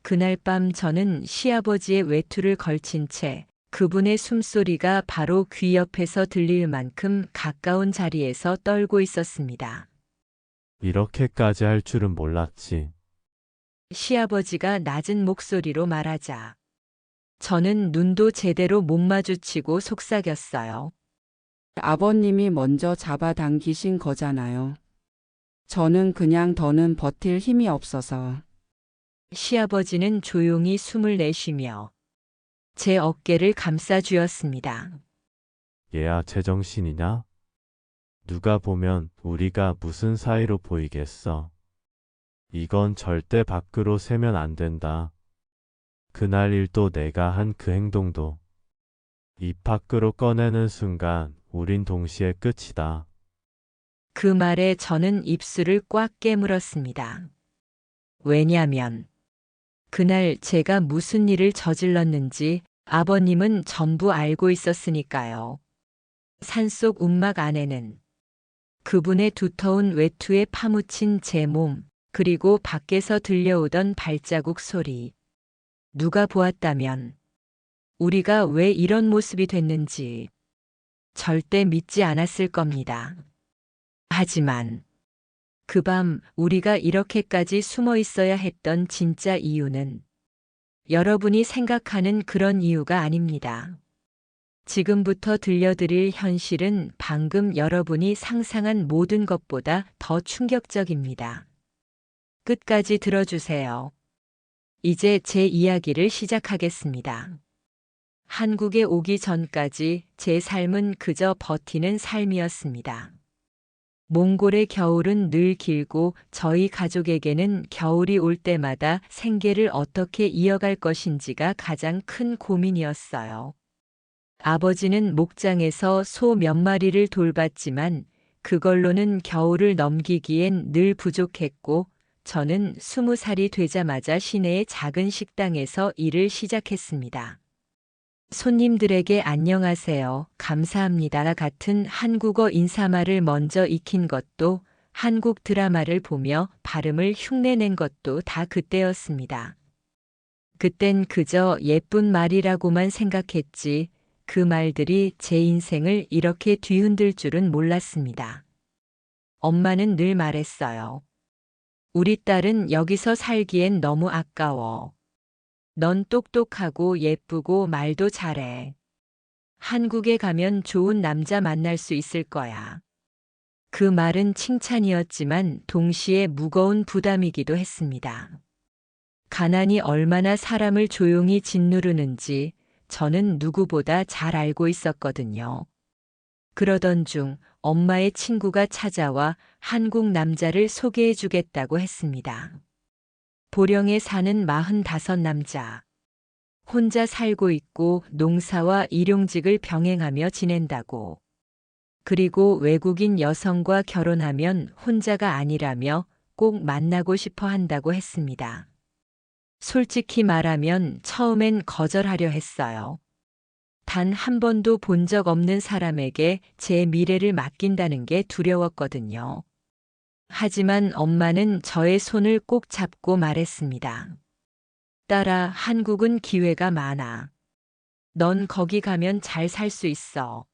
그날 밤 저는 시아버지의 외투를 걸친 채 그분의 숨소리가 바로 귀 옆에서 들릴 만큼 가까운 자리에서 떨고 있었습니다. 이렇게까지 할 줄은 몰랐지. 시아버지가 낮은 목소리로 말하자 저는 눈도 제대로 못 마주치고 속삭였어요. 아버님이 먼저 잡아당기신 거잖아요. 저는 그냥 더는 버틸 힘이 없어서. 시아버지는 조용히 숨을 내쉬며 제 어깨를 감싸주었습니다. 얘야 제정신이냐? 누가 보면 우리가 무슨 사이로 보이겠어. 이건 절대 밖으로 새면 안 된다. 그날 일도 내가 한 그 행동도. 입 밖으로 꺼내는 순간 우린 동시에 끝이다. 그 말에 저는 입술을 꽉 깨물었습니다. 왜냐면 그날 제가 무슨 일을 저질렀는지 아버님은 전부 알고 있었으니까요. 산속 움막 안에는 그분의 두터운 외투에 파묻힌 제 몸, 그리고 밖에서 들려오던 발자국 소리. 누가 보았다면 우리가 왜 이런 모습이 됐는지 절대 믿지 않았을 겁니다. 하지만 그 밤 우리가 이렇게까지 숨어 있어야 했던 진짜 이유는 여러분이 생각하는 그런 이유가 아닙니다. 지금부터 들려드릴 현실은 방금 여러분이 상상한 모든 것보다 더 충격적입니다. 끝까지 들어주세요. 이제 제 이야기를 시작하겠습니다. 한국에 오기 전까지 제 삶은 그저 버티는 삶이었습니다. 몽골의 겨울은 늘 길고 저희 가족에게는 겨울이 올 때마다 생계를 어떻게 이어갈 것인지가 가장 큰 고민이었어요. 아버지는 목장에서 소 몇 마리를 돌봤지만 그걸로는 겨울을 넘기기엔 늘 부족했고 저는 20살이 되자마자 시내의 작은 식당에서 일을 시작했습니다. 손님들에게 안녕하세요, 감사합니다 같은 한국어 인사말을 먼저 익힌 것도 한국 드라마를 보며 발음을 흉내낸 것도 다 그때였습니다. 그땐 그저 예쁜 말이라고만 생각했지 그 말들이 제 인생을 이렇게 뒤흔들 줄은 몰랐습니다. 엄마는 늘 말했어요. 우리 딸은 여기서 살기엔 너무 아까워. 넌 똑똑하고 예쁘고 말도 잘해. 한국에 가면 좋은 남자 만날 수 있을 거야. 그 말은 칭찬이었지만 동시에 무거운 부담이기도 했습니다. 가난이 얼마나 사람을 조용히 짓누르는지 저는 누구보다 잘 알고 있었거든요. 그러던 중 엄마의 친구가 찾아와 한국 남자를 소개해 주겠다고 했습니다. 보령에 사는 45 남자. 혼자 살고 있고 농사와 일용직을 병행하며 지낸다고. 그리고 외국인 여성과 결혼하면 혼자가 아니라며 꼭 만나고 싶어 한다고 했습니다. 솔직히 말하면 처음엔 거절하려 했어요. 단 한 번도 본 적 없는 사람에게 제 미래를 맡긴다는 게 두려웠거든요. 하지만 엄마는 저의 손을 꼭 잡고 말했습니다. 딸아, 한국은 기회가 많아. 넌 거기 가면 잘 살 수 있어.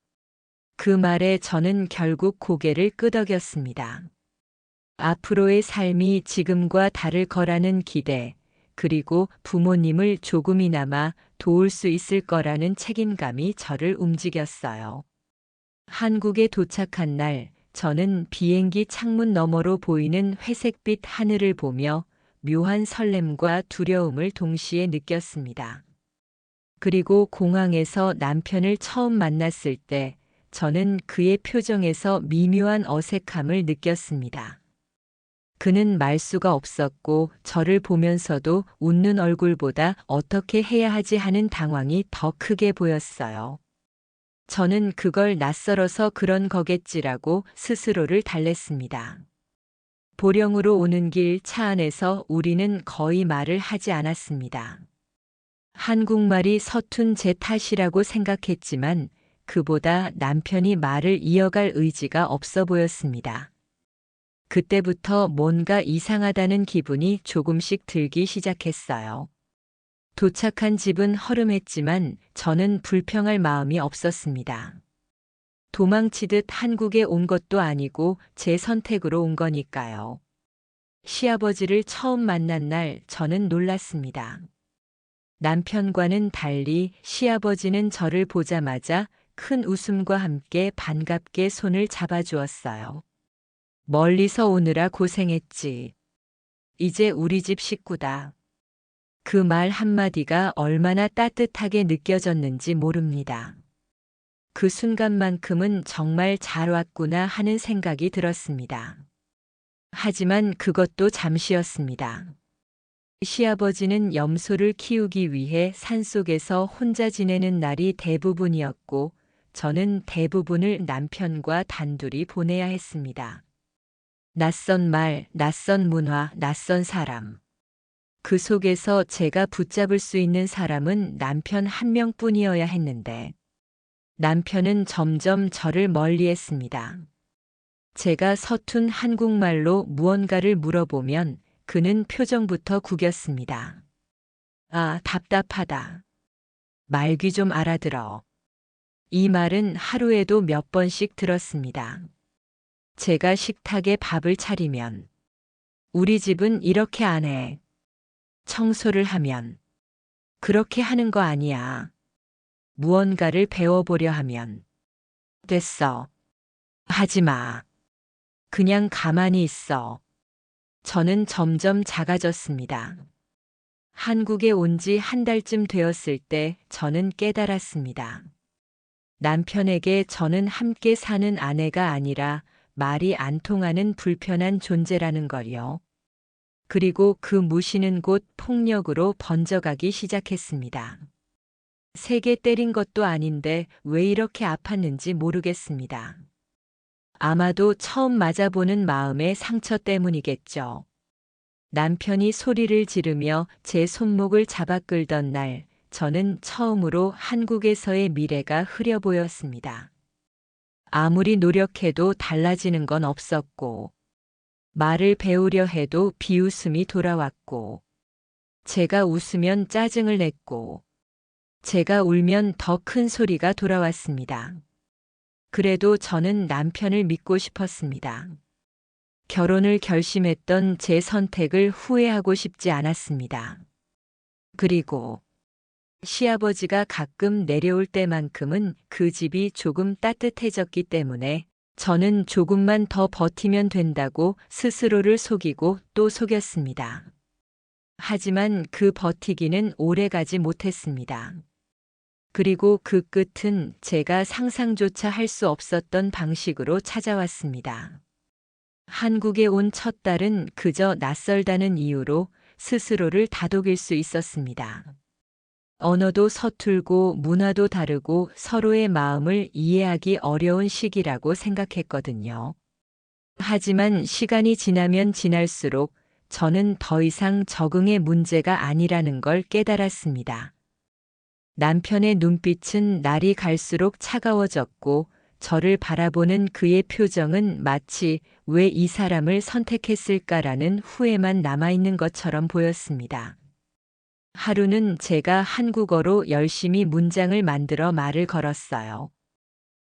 그 말에 저는 결국 고개를 끄덕였습니다. 앞으로의 삶이 지금과 다를 거라는 기대, 그리고 부모님을 조금이나마 도울 수 있을 거라는 책임감이 저를 움직였어요. 한국에 도착한 날, 저는 비행기 창문 너머로 보이는 회색빛 하늘을 보며 묘한 설렘과 두려움을 동시에 느꼈습니다. 그리고 공항에서 남편을 처음 만났을 때 저는 그의 표정에서 미묘한 어색함을 느꼈습니다. 그는 말수가 없었고 저를 보면서도 웃는 얼굴보다 어떻게 해야 하지 하는 당황이 더 크게 보였어요. 저는 그걸 낯설어서 그런 거겠지라고 스스로를 달랬습니다. 보령으로 오는 길 차 안에서 우리는 거의 말을 하지 않았습니다. 한국말이 서툰 제 탓이라고 생각했지만 그보다 남편이 말을 이어갈 의지가 없어 보였습니다. 그때부터 뭔가 이상하다는 기분이 조금씩 들기 시작했어요. 도착한 집은 허름했지만 저는 불평할 마음이 없었습니다. 도망치듯 한국에 온 것도 아니고 제 선택으로 온 거니까요. 시아버지를 처음 만난 날 저는 놀랐습니다. 남편과는 달리 시아버지는 저를 보자마자 큰 웃음과 함께 반갑게 손을 잡아주었어요. 멀리서 오느라 고생했지. 이제 우리 집 식구다. 그 말 한마디가 얼마나 따뜻하게 느껴졌는지 모릅니다. 그 순간만큼은 정말 잘 왔구나 하는 생각이 들었습니다. 하지만 그것도 잠시였습니다. 시아버지는 염소를 키우기 위해 산속에서 혼자 지내는 날이 대부분이었고, 저는 대부분을 남편과 단둘이 보내야 했습니다. 낯선 말, 낯선 문화, 낯선 사람. 그 속에서 제가 붙잡을 수 있는 사람은 남편 한 명뿐이어야 했는데, 남편은 점점 저를 멀리했습니다. 제가 서툰 한국말로 무언가를 물어보면 그는 표정부터 구겼습니다. 아, 답답하다. 말귀 좀 알아들어. 이 말은 하루에도 몇 번씩 들었습니다. 제가 식탁에 밥을 차리면, 우리 집은 이렇게 안 해. 청소를 하면, 그렇게 하는 거 아니야. 무언가를 배워보려 하면, 됐어. 하지 마. 그냥 가만히 있어. 저는 점점 작아졌습니다. 한국에 온 지 한 달쯤 되었을 때 저는 깨달았습니다. 남편에게 저는 함께 사는 아내가 아니라 말이 안 통하는 불편한 존재라는 걸요. 그리고 그 무시는 곧 폭력으로 번져가기 시작했습니다. 세게 때린 것도 아닌데 왜 이렇게 아팠는지 모르겠습니다. 아마도 처음 맞아보는 마음의 상처 때문이겠죠. 남편이 소리를 지르며 제 손목을 잡아 끌던 날, 저는 처음으로 한국에서의 미래가 흐려 보였습니다. 아무리 노력해도 달라지는 건 없었고, 말을 배우려 해도 비웃음이 돌아왔고, 제가 웃으면 짜증을 냈고, 제가 울면 더 큰 소리가 돌아왔습니다. 그래도 저는 남편을 믿고 싶었습니다. 결혼을 결심했던 제 선택을 후회하고 싶지 않았습니다. 그리고 시아버지가 가끔 내려올 때만큼은 그 집이 조금 따뜻해졌기 때문에 저는 조금만 더 버티면 된다고 스스로를 속이고 또 속였습니다. 하지만 그 버티기는 오래 가지 못했습니다. 그리고 그 끝은 제가 상상조차 할 수 없었던 방식으로 찾아왔습니다. 한국에 온 첫 달은 그저 낯설다는 이유로 스스로를 다독일 수 있었습니다. 언어도 서툴고 문화도 다르고 서로의 마음을 이해하기 어려운 시기라고 생각했거든요. 하지만 시간이 지나면 지날수록 저는 더 이상 적응의 문제가 아니라는 걸 깨달았습니다. 남편의 눈빛은 날이 갈수록 차가워졌고 저를 바라보는 그의 표정은 마치 왜 이 사람을 선택했을까라는 후회만 남아있는 것처럼 보였습니다. 하루는 제가 한국어로 열심히 문장을 만들어 말을 걸었어요.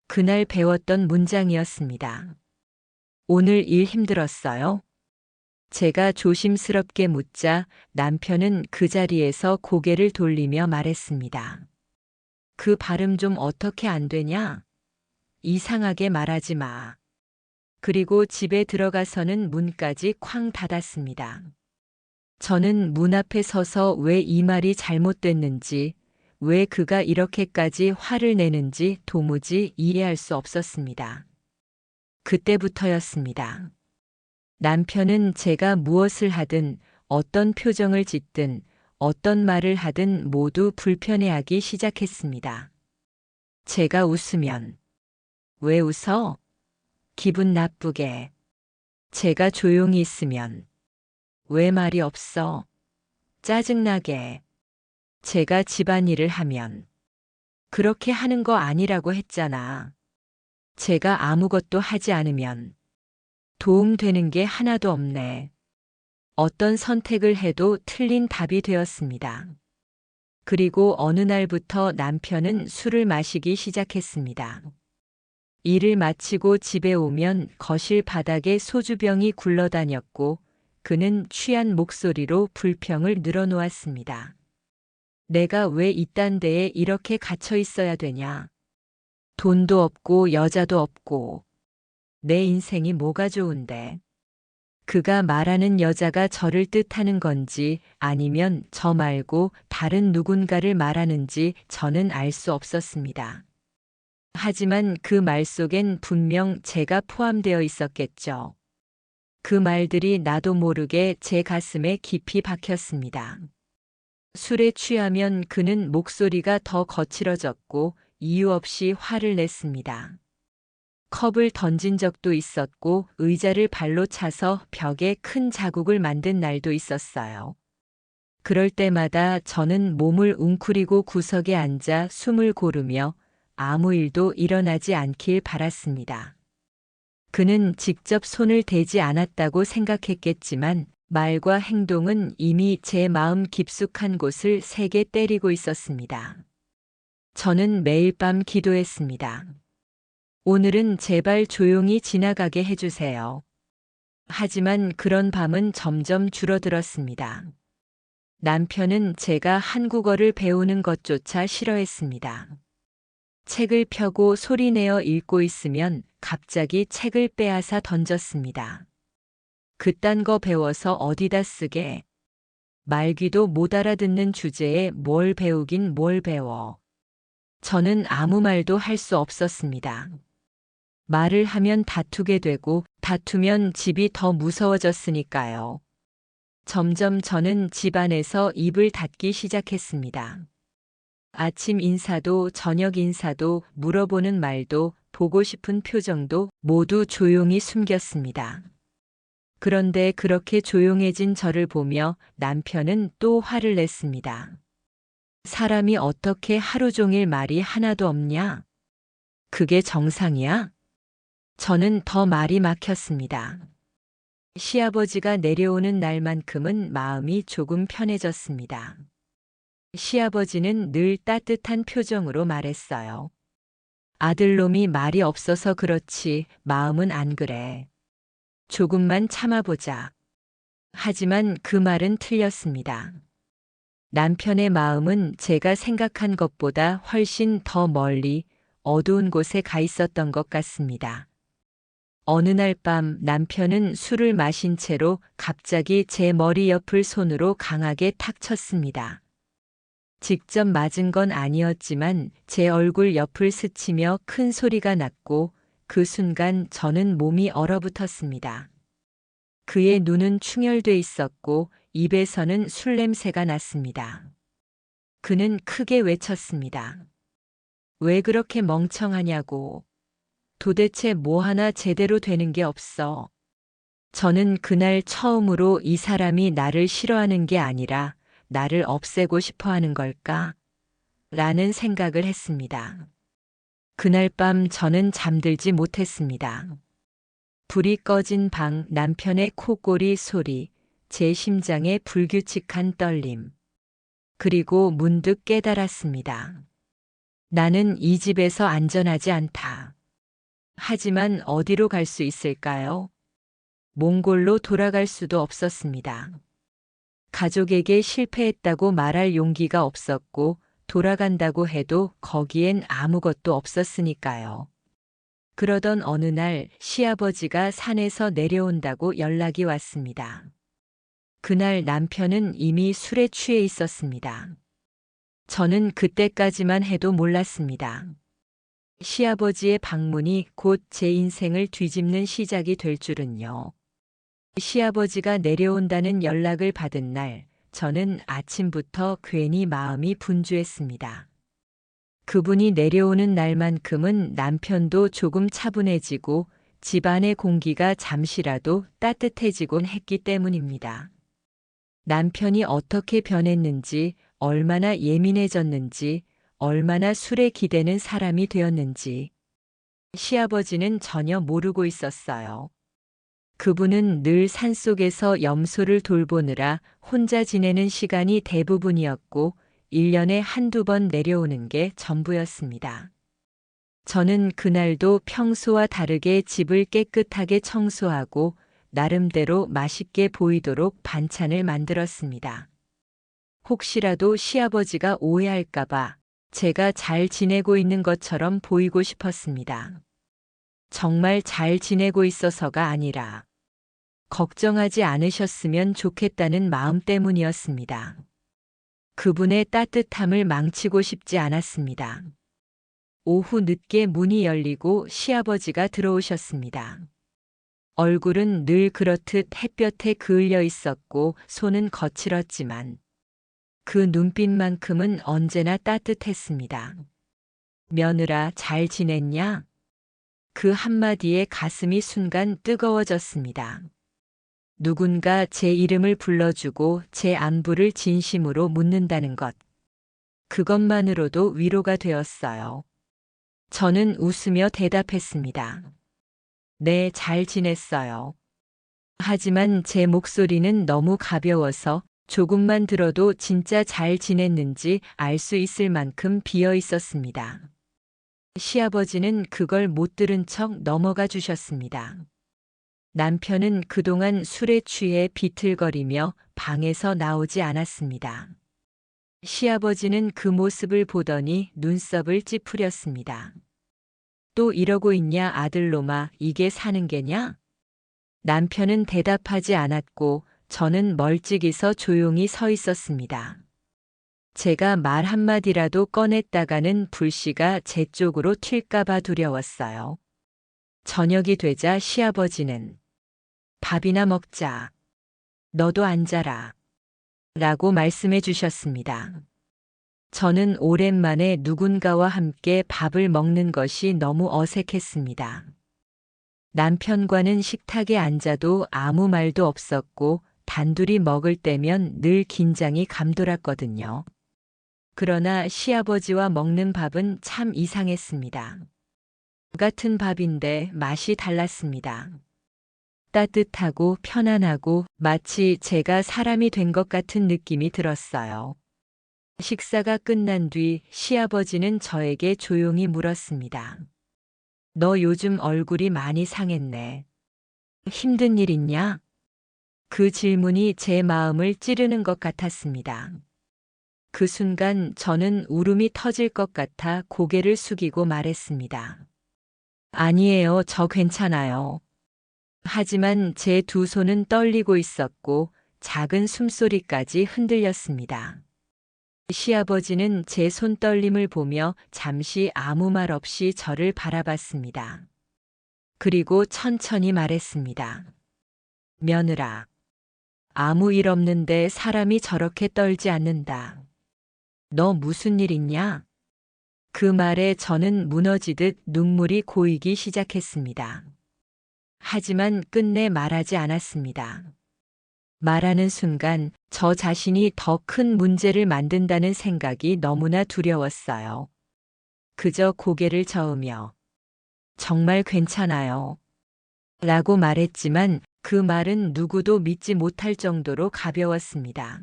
그날 배웠던 문장이었습니다. 오늘 일 힘들었어요? 제가 조심스럽게 묻자 남편은 그 자리에서 고개를 돌리며 말했습니다. 그 발음 좀 어떻게 안 되냐? 이상하게 말하지 마. 그리고 집에 들어가서는 문까지 쾅 닫았습니다. 저는 문 앞에 서서 왜 이 말이 잘못됐는지, 왜 그가 이렇게까지 화를 내는지 도무지 이해할 수 없었습니다. 그때부터였습니다. 남편은 제가 무엇을 하든, 어떤 표정을 짓든, 어떤 말을 하든 모두 불편해하기 시작했습니다. 제가 웃으면, 왜 웃어? 기분 나쁘게. 제가 조용히 있으면, 왜 말이 없어? 짜증나게. 제가 집안일을 하면, 그렇게 하는 거 아니라고 했잖아. 제가 아무것도 하지 않으면, 도움되는 게 하나도 없네. 어떤 선택을 해도 틀린 답이 되었습니다. 그리고 어느 날부터 남편은 술을 마시기 시작했습니다. 일을 마치고 집에 오면 거실 바닥에 소주병이 굴러다녔고 그는 취한 목소리로 불평을 늘어놓았습니다. 내가 왜 이딴 데에 이렇게 갇혀 있어야 되냐? 돈도 없고 여자도 없고 내 인생이 뭐가 좋은데? 그가 말하는 여자가 저를 뜻하는 건지 아니면 저 말고 다른 누군가를 말하는지 저는 알 수 없었습니다. 하지만 그 말 속엔 분명 제가 포함되어 있었겠죠. 그 말들이 나도 모르게 제 가슴에 깊이 박혔습니다. 술에 취하면 그는 목소리가 더 거칠어졌고 이유 없이 화를 냈습니다. 컵을 던진 적도 있었고 의자를 발로 차서 벽에 큰 자국을 만든 날도 있었어요. 그럴 때마다 저는 몸을 웅크리고 구석에 앉아 숨을 고르며 아무 일도 일어나지 않길 바랐습니다. 그는 직접 손을 대지 않았다고 생각했겠지만 말과 행동은 이미 제 마음 깊숙한 곳을 세게 때리고 있었습니다. 저는 매일 밤 기도했습니다. 오늘은 제발 조용히 지나가게 해주세요. 하지만 그런 밤은 점점 줄어들었습니다. 남편은 제가 한국어를 배우는 것조차 싫어했습니다. 책을 펴고 소리내어 읽고 있으면 갑자기 책을 빼앗아 던졌습니다. 그딴 거 배워서 어디다 쓰게. 말귀도 못 알아듣는 주제에 뭘 배우긴 뭘 배워. 저는 아무 말도 할 수 없었습니다. 말을 하면 다투게 되고 다투면 집이 더 무서워졌으니까요. 점점 저는 집안에서 입을 닫기 시작했습니다. 아침 인사도 저녁 인사도 물어보는 말도 보고 싶은 표정도 모두 조용히 숨겼습니다. 그런데 그렇게 조용해진 저를 보며 남편은 또 화를 냈습니다. 사람이 어떻게 하루 종일 말이 하나도 없냐? 그게 정상이야? 저는 더 말이 막혔습니다. 시아버지가 내려오는 날만큼은 마음이 조금 편해졌습니다. 시아버지는 늘 따뜻한 표정으로 말했어요. 아들놈이 말이 없어서 그렇지 마음은 안 그래. 조금만 참아보자. 하지만 그 말은 틀렸습니다. 남편의 마음은 제가 생각한 것보다 훨씬 더 멀리 어두운 곳에 가 있었던 것 같습니다. 어느 날 밤 남편은 술을 마신 채로 갑자기 제 머리 옆을 손으로 강하게 탁 쳤습니다. 직접 맞은 건 아니었지만 제 얼굴 옆을 스치며 큰 소리가 났고 그 순간 저는 몸이 얼어붙었습니다. 그의 눈은 충혈돼 있었고 입에서는 술 냄새가 났습니다. 그는 크게 외쳤습니다. 왜 그렇게 멍청하냐고. 도대체 뭐 하나 제대로 되는 게 없어. 저는 그날 처음으로 이 사람이 나를 싫어하는 게 아니라 나를 없애고 싶어 하는 걸까? 라는 생각을 했습니다. 그날 밤 저는 잠들지 못했습니다. 불이 꺼진 방, 남편의 코골이 소리, 제 심장의 불규칙한 떨림. 그리고 문득 깨달았습니다. 나는 이 집에서 안전하지 않다. 하지만 어디로 갈 수 있을까요? 몽골로 돌아갈 수도 없었습니다. 가족에게 실패했다고 말할 용기가 없었고 돌아간다고 해도 거기엔 아무것도 없었으니까요. 그러던 어느 날 시아버지가 산에서 내려온다고 연락이 왔습니다. 그날 남편은 이미 술에 취해 있었습니다. 저는 그때까지만 해도 몰랐습니다. 시아버지의 방문이 곧 제 인생을 뒤집는 시작이 될 줄은요. 시아버지가 내려온다는 연락을 받은 날, 저는 아침부터 괜히 마음이 분주했습니다. 그분이 내려오는 날만큼은 남편도 조금 차분해지고 집안의 공기가 잠시라도 따뜻해지곤 했기 때문입니다. 남편이 어떻게 변했는지, 얼마나 예민해졌는지, 얼마나 술에 기대는 사람이 되었는지 시아버지는 전혀 모르고 있었어요. 그분은 늘 산속에서 염소를 돌보느라 혼자 지내는 시간이 대부분이었고 1년에 한두 번 내려오는 게 전부였습니다. 저는 그날도 평소와 다르게 집을 깨끗하게 청소하고 나름대로 맛있게 보이도록 반찬을 만들었습니다. 혹시라도 시아버지가 오해할까봐 제가 잘 지내고 있는 것처럼 보이고 싶었습니다. 정말 잘 지내고 있어서가 아니라 걱정하지 않으셨으면 좋겠다는 마음 때문이었습니다. 그분의 따뜻함을 망치고 싶지 않았습니다. 오후 늦게 문이 열리고 시아버지가 들어오셨습니다. 얼굴은 늘 그렇듯 햇볕에 그을려 있었고 손은 거칠었지만 그 눈빛만큼은 언제나 따뜻했습니다. 며느라 잘 지냈냐? 그 한마디에 가슴이 순간 뜨거워졌습니다. 누군가 제 이름을 불러주고 제 안부를 진심으로 묻는다는 것. 그것만으로도 위로가 되었어요. 저는 웃으며 대답했습니다. 네, 잘 지냈어요. 하지만 제 목소리는 너무 가벼워서 조금만 들어도 진짜 잘 지냈는지 알 수 있을 만큼 비어 있었습니다. 시아버지는 그걸 못 들은 척 넘어가 주셨습니다. 남편은 그동안 술에 취해 비틀거리며 방에서 나오지 않았습니다. 시아버지는 그 모습을 보더니 눈썹을 찌푸렸습니다. 또 이러고 있냐 아들놈아, 이게 사는 게냐? 남편은 대답하지 않았고 저는 멀찍이 서 조용히 서 있었습니다. 제가 말 한마디라도 꺼냈다가는 불씨가 제 쪽으로 튈까봐 두려웠어요. 저녁이 되자 시아버지는 밥이나 먹자. 너도 앉아라. 라고 말씀해 주셨습니다. 저는 오랜만에 누군가와 함께 밥을 먹는 것이 너무 어색했습니다. 남편과는 식탁에 앉아도 아무 말도 없었고 단둘이 먹을 때면 늘 긴장이 감돌았거든요. 그러나 시아버지와 먹는 밥은 참 이상했습니다. 같은 밥인데 맛이 달랐습니다. 따뜻하고 편안하고 마치 제가 사람이 된 것 같은 느낌이 들었어요. 식사가 끝난 뒤 시아버지는 저에게 조용히 물었습니다. 너 요즘 얼굴이 많이 상했네. 힘든 일 있냐? 그 질문이 제 마음을 찌르는 것 같았습니다. 그 순간 저는 울음이 터질 것 같아 고개를 숙이고 말했습니다. 아니에요, 저 괜찮아요. 하지만 제 두 손은 떨리고 있었고 작은 숨소리까지 흔들렸습니다. 시아버지는 제 손떨림을 보며 잠시 아무 말 없이 저를 바라봤습니다. 그리고 천천히 말했습니다. 며느라, 아무 일 없는데 사람이 저렇게 떨지 않는다. 너 무슨 일 있냐? 그 말에 저는 무너지듯 눈물이 고이기 시작했습니다. 하지만 끝내 말하지 않았습니다. 말하는 순간 저 자신이 더 큰 문제를 만든다는 생각이 너무나 두려웠어요. 그저 고개를 저으며 정말 괜찮아요. 라고 말했지만 그 말은 누구도 믿지 못할 정도로 가벼웠습니다.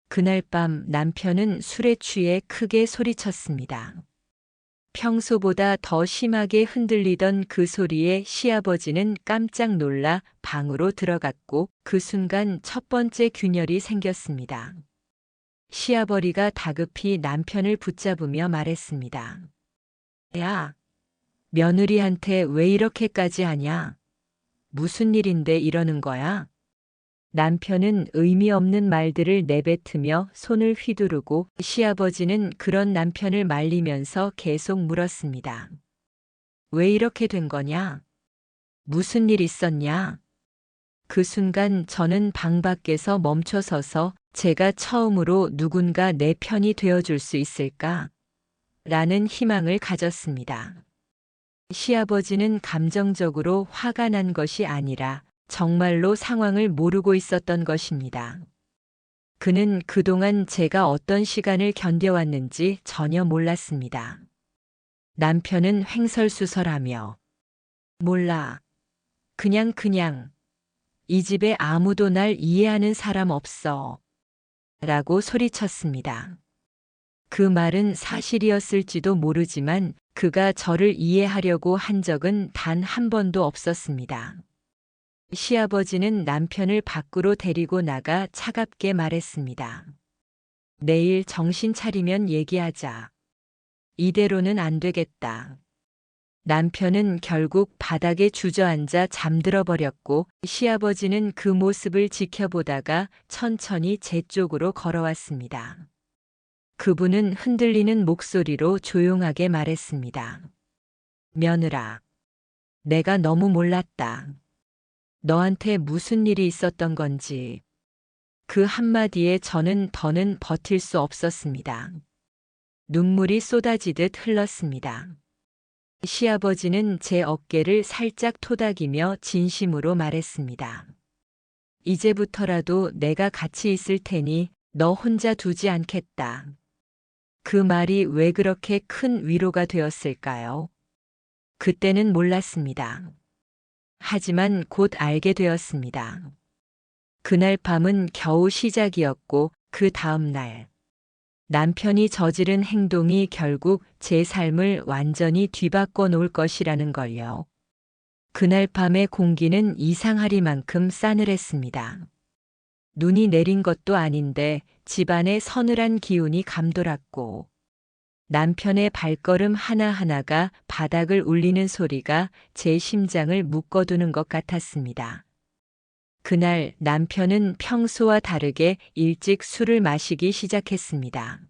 그날 밤 남편은 술에 취해 크게 소리쳤습니다. 평소보다 더 심하게 흔들리던 그 소리에 시아버지는 깜짝 놀라 방으로 들어갔고 그 순간 첫 번째 균열이 생겼습니다. 시아버리가 다급히 남편을 붙잡으며 말했습니다. 야, 며느리한테 왜 이렇게까지 하냐? 무슨 일인데 이러는 거야? 남편은 의미 없는 말들을 내뱉으며 손을 휘두르고 시아버지는 그런 남편을 말리면서 계속 물었습니다. 왜 이렇게 된 거냐? 무슨 일 있었냐? 그 순간 저는 방 밖에서 멈춰 서서 제가 처음으로 누군가 내 편이 되어줄 수 있을까? 라는 희망을 가졌습니다. 시아버지는 감정적으로 화가 난 것이 아니라 정말로 상황을 모르고 있었던 것입니다. 그는 그동안 제가 어떤 시간을 견뎌왔는지 전혀 몰랐습니다. 남편은 횡설수설하며 몰라. 그냥 이 집에 아무도 날 이해하는 사람 없어. 라고 소리쳤습니다. 그 말은 사실이었을지도 모르지만 그가 저를 이해하려고 한 적은 단 한 번도 없었습니다. 시아버지는 남편을 밖으로 데리고 나가 차갑게 말했습니다. 내일 정신 차리면 얘기하자. 이대로는 안 되겠다. 남편은 결국 바닥에 주저앉아 잠들어 버렸고 시아버지는 그 모습을 지켜보다가 천천히 제 쪽으로 걸어왔습니다. 그분은 흔들리는 목소리로 조용하게 말했습니다. 며느라, 내가 너무 몰랐다. 너한테 무슨 일이 있었던 건지. 그 한마디에 저는 더는 버틸 수 없었습니다. 눈물이 쏟아지듯 흘렀습니다. 시아버지는 제 어깨를 살짝 토닥이며 진심으로 말했습니다. 이제부터라도 내가 같이 있을 테니 너 혼자 두지 않겠다. 그 말이 왜 그렇게 큰 위로가 되었을까요? 그때는 몰랐습니다. 하지만 곧 알게 되었습니다. 그날 밤은 겨우 시작이었고 그 다음 날 남편이 저지른 행동이 결국 제 삶을 완전히 뒤바꿔 놓을 것이라는 걸요. 그날 밤의 공기는 이상하리만큼 싸늘했습니다. 눈이 내린 것도 아닌데 집안에 서늘한 기운이 감돌았고 남편의 발걸음 하나하나가 바닥을 울리는 소리가 제 심장을 묶어두는 것 같았습니다. 그날 남편은 평소와 다르게 일찍 술을 마시기 시작했습니다.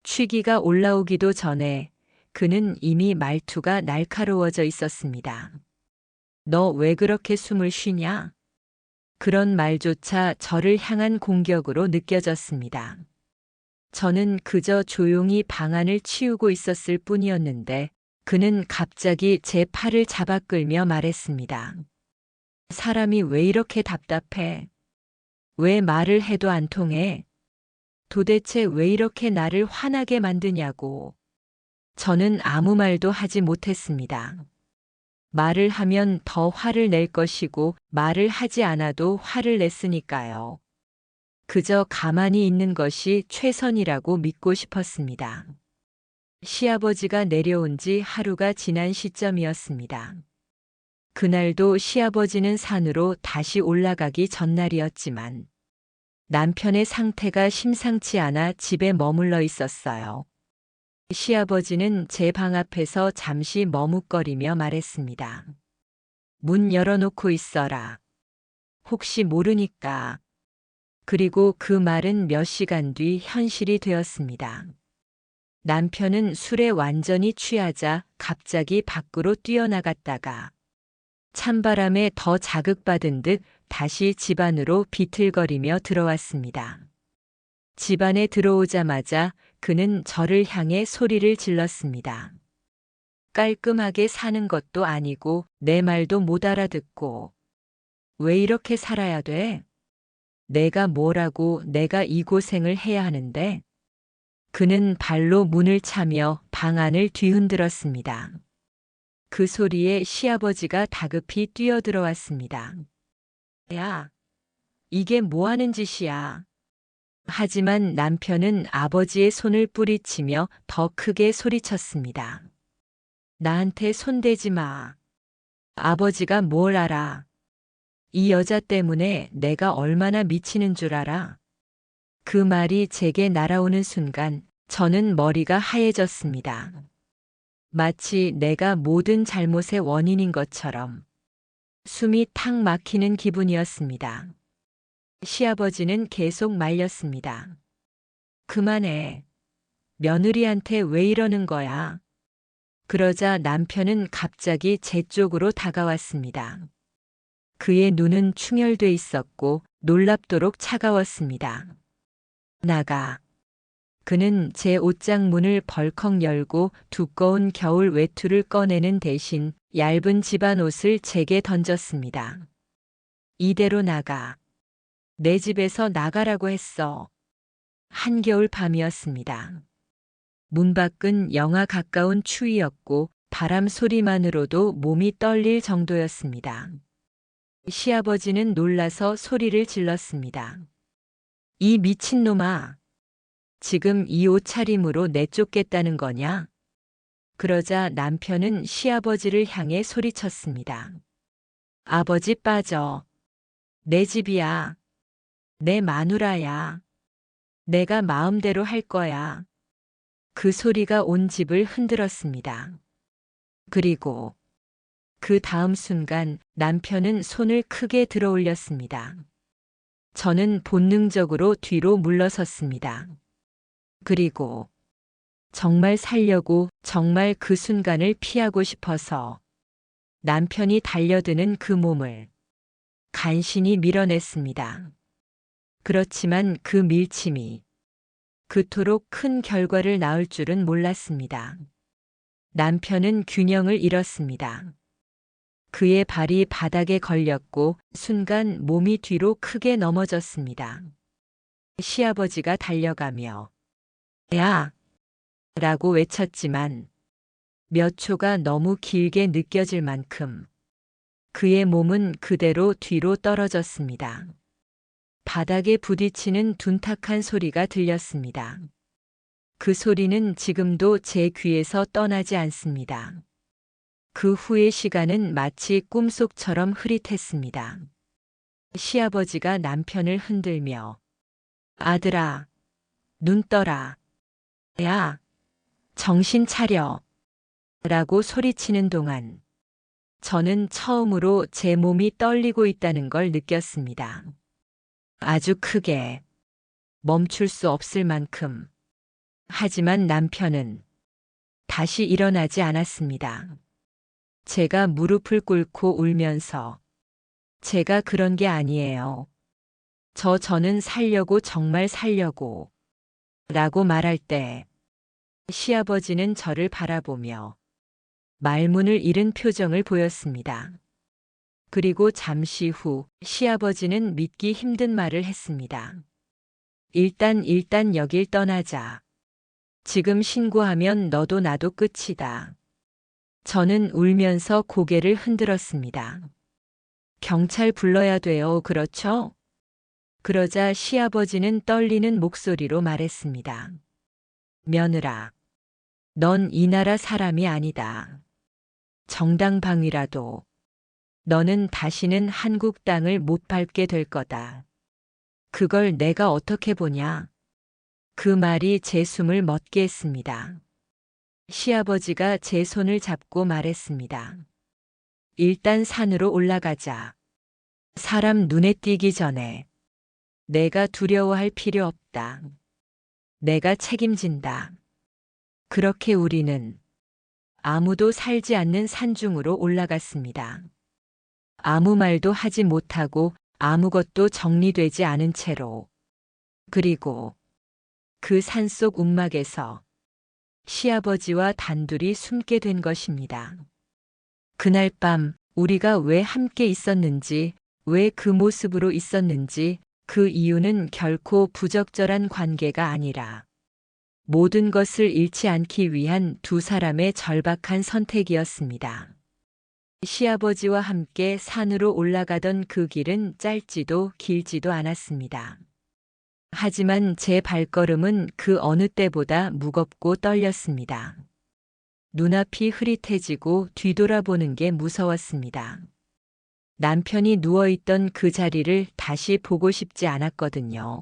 취기가 올라오기도 전에 그는 이미 말투가 날카로워져 있었습니다. 너 왜 그렇게 숨을 쉬냐? 그런 말조차 저를 향한 공격으로 느껴졌습니다. 저는 그저 조용히 방안을 치우고 있었을 뿐이었는데 그는 갑자기 제 팔을 잡아 끌며 말했습니다. 사람이 왜 이렇게 답답해? 왜 말을 해도 안 통해? 도대체 왜 이렇게 나를 화나게 만드냐고. 저는 아무 말도 하지 못했습니다. 말을 하면 더 화를 낼 것이고 말을 하지 않아도 화를 냈으니까요. 그저 가만히 있는 것이 최선이라고 믿고 싶었습니다. 시아버지가 내려온 지 하루가 지난 시점이었습니다. 그날도 시아버지는 산으로 다시 올라가기 전날이었지만 남편의 상태가 심상치 않아 집에 머물러 있었어요. 시아버지는 제 방 앞에서 잠시 머뭇거리며 말했습니다. 문 열어놓고 있어라. 혹시 모르니까. 그리고 그 말은 몇 시간 뒤 현실이 되었습니다. 남편은 술에 완전히 취하자 갑자기 밖으로 뛰어나갔다가 찬바람에 더 자극받은 듯 다시 집 안으로 비틀거리며 들어왔습니다. 집 안에 들어오자마자 그는 저를 향해 소리를 질렀습니다. 깔끔하게 사는 것도 아니고 내 말도 못 알아듣고 왜 이렇게 살아야 돼? 내가 뭐라고 내가 이 고생을 해야 하는데? 그는 발로 문을 차며 방 안을 뒤흔들었습니다. 그 소리에 시아버지가 다급히 뛰어들어왔습니다. 야, 이게 뭐 하는 짓이야? 하지만 남편은 아버지의 손을 뿌리치며 더 크게 소리쳤습니다. 나한테 손대지 마. 아버지가 뭘 알아? 이 여자 때문에 내가 얼마나 미치는 줄 알아? 그 말이 제게 날아오는 순간 저는 머리가 하얘졌습니다. 마치 내가 모든 잘못의 원인인 것처럼 숨이 탁 막히는 기분이었습니다. 시아버지는 계속 말렸습니다. 그만해. 며느리한테 왜 이러는 거야? 그러자 남편은 갑자기 제 쪽으로 다가왔습니다. 그의 눈은 충혈돼 있었고 놀랍도록 차가웠습니다. 나가. 그는 제 옷장 문을 벌컥 열고 두꺼운 겨울 외투를 꺼내는 대신 얇은 집안 옷을 제게 던졌습니다. 이대로 나가. 내 집에서 나가라고 했어. 한겨울 밤이었습니다. 문 밖은 영하 가까운 추위였고 바람 소리만으로도 몸이 떨릴 정도였습니다. 시아버지는 놀라서 소리를 질렀습니다. 이 미친놈아. 지금 이 옷차림으로 내쫓겠다는 거냐? 그러자 남편은 시아버지를 향해 소리쳤습니다. 아버지 빠져. 내 집이야. 내 마누라야. 내가 마음대로 할 거야. 그 소리가 온 집을 흔들었습니다. 그리고 그 다음 순간 남편은 손을 크게 들어 올렸습니다. 저는 본능적으로 뒤로 물러섰습니다. 그리고 정말 살려고, 정말 그 순간을 피하고 싶어서 남편이 달려드는 그 몸을 간신히 밀어냈습니다. 그렇지만 그 밀침이 그토록 큰 결과를 낳을 줄은 몰랐습니다. 남편은 균형을 잃었습니다. 그의 발이 바닥에 걸렸고 순간 몸이 뒤로 크게 넘어졌습니다. 시아버지가 달려가며 야! 라고 외쳤지만 몇 초가 너무 길게 느껴질 만큼 그의 몸은 그대로 뒤로 떨어졌습니다. 바닥에 부딪히는 둔탁한 소리가 들렸습니다. 그 소리는 지금도 제 귀에서 떠나지 않습니다. 그 후의 시간은 마치 꿈속처럼 흐릿했습니다. 시아버지가 남편을 흔들며 아들아, 눈 떠라. 야, 정신 차려. 라고 소리치는 동안 저는 처음으로 제 몸이 떨리고 있다는 걸 느꼈습니다. 아주 크게, 멈출 수 없을 만큼. 하지만 남편은 다시 일어나지 않았습니다. 제가 무릎을 꿇고 울면서 제가 그런 게 아니에요. 저는 살려고, 정말 살려고 라고 말할 때 시아버지는 저를 바라보며 말문을 잃은 표정을 보였습니다. 그리고 잠시 후 시아버지는 믿기 힘든 말을 했습니다. 일단 여길 떠나자. 지금 신고하면 너도 나도 끝이다. 저는 울면서 고개를 흔들었습니다. 경찰 불러야 돼요, 그렇죠? 그러자 시아버지는 떨리는 목소리로 말했습니다. 며느라, 넌 이 나라 사람이 아니다. 정당방위라도 너는 다시는 한국 땅을 못 밟게 될 거다. 그걸 내가 어떻게 보냐? 그 말이 제 숨을 멎게 했습니다. 시아버지가 제 손을 잡고 말했습니다. 일단 산으로 올라가자. 사람 눈에 띄기 전에. 내가 두려워할 필요 없다. 내가 책임진다. 그렇게 우리는 아무도 살지 않는 산중으로 올라갔습니다. 아무 말도 하지 못하고 아무것도 정리되지 않은 채로. 그리고 그 산속 움막에서 시아버지와 단둘이 숨게 된 것입니다. 그날 밤 우리가 왜 함께 있었는지, 왜 그 모습으로 있었는지 그 이유는 결코 부적절한 관계가 아니라 모든 것을 잃지 않기 위한 두 사람의 절박한 선택이었습니다. 시아버지와 함께 산으로 올라가던 그 길은 짧지도 길지도 않았습니다. 하지만 제 발걸음은 그 어느 때보다 무겁고 떨렸습니다. 눈앞이 흐릿해지고 뒤돌아보는 게 무서웠습니다. 남편이 누워있던 그 자리를 다시 보고 싶지 않았거든요.